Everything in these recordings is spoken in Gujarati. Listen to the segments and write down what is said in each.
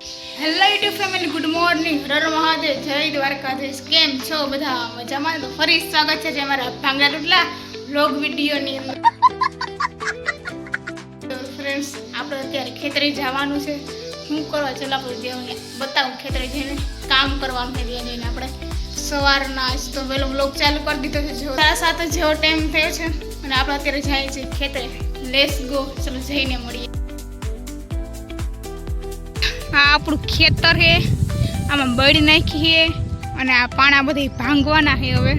Hello YouTube family, good morning, Har Mahadev, જય દ્વારકાધીશ. કેમ છો બધા? મજામાં? તો ફરી સ્વાગત છે અમારા ભાંગલા રોટલા વ્લોગ વિડીયોની અંદર. તો ફ્રેન્ડ્સ, આપણે અત્યારે ખેતરે જવાનું છે. શું કરવા? ચાલો આપણે બતાવું ખેતરે જઈને કામ કરવાનું છે. જઈને આપણે સવારના આજ તો વહેલો વ્લોગ ચાલુ કરી દીધો છે. 7:30 જેવો ટાઈમ થયો છે અને આપણે અત્યારે જઈએ છીએ ખેતરે. લેટ્સ ગો, ચલો જઈને મળીએ. આ આપણું ખેતર છે, આમાં બળી નાખી છે અને આ પાણા બધા ભાંગવાના છે. હવે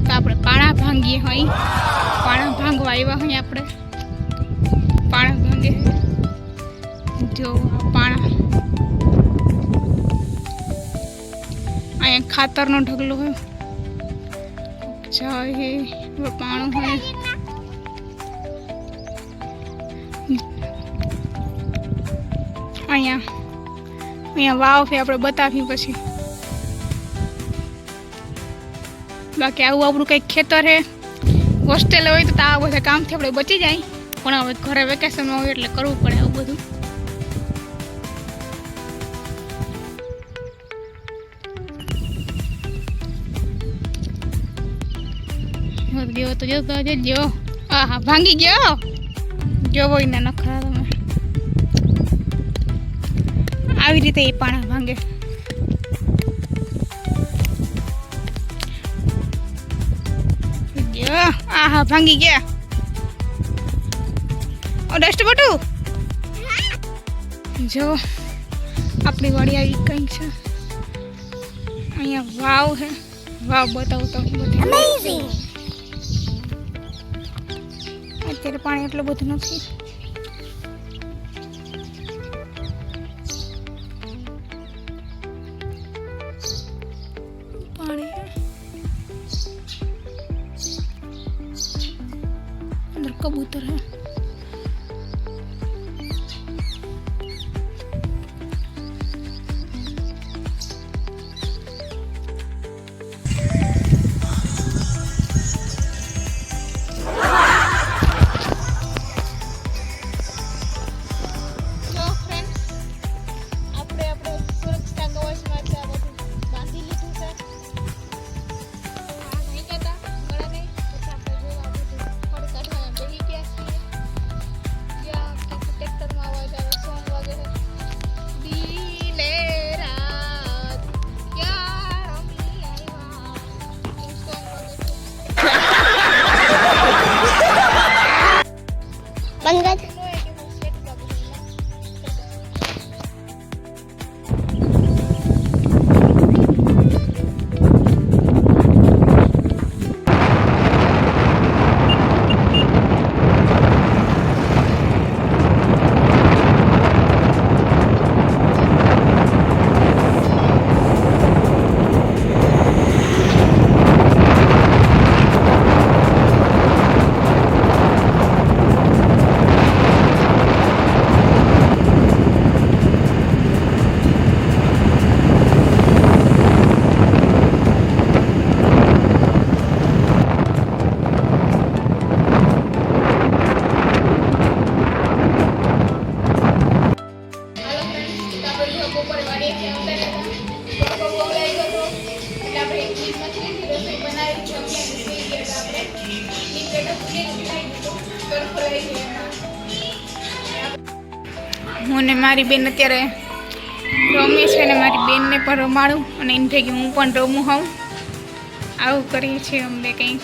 તો આપણે પાણા ભાંગીએ. અહીં પાણા ભાંગવા આવ્યા હોય. આપણે પાણા ભાંગે જો પાણા. અહીંયા ખાતરનો ઢગલો હોય જાય પાણું હોય. અહીંયા વાવ છે, આપણે બતાવી પછી. બાકી આવું આપણું કંઈક ખેતર છે. હોસ્ટેલ હોય તો આ બધા કામથી આપણે બચી જાય, પણ હવે ઘરે વેકેશનમાં હોય એટલે કરવું પડે આવું બધું. જોતો જો હા ભાંગી ગયો. જોવો એના નખરા તમે. આવી રીતે એ પાણા ભાંગે. આહા ભાંગી ગયા. ઓ ડસ્ટ બટુ જો આપણી વાડી આવી કંઈક છે. અહીંયા વાવ છે. વાવ બતાવું તો બધી. અત્યારે પાણી એટલું બધું નથી. अंदर कबूतर है. હું ને મારી બેન અત્યારે રમીએ છીએ અને મારી બેનને પણ રમાડું અને એની ભેગી હું પણ રમું હોઉં. આવું કરીએ છીએ અમને કંઈક.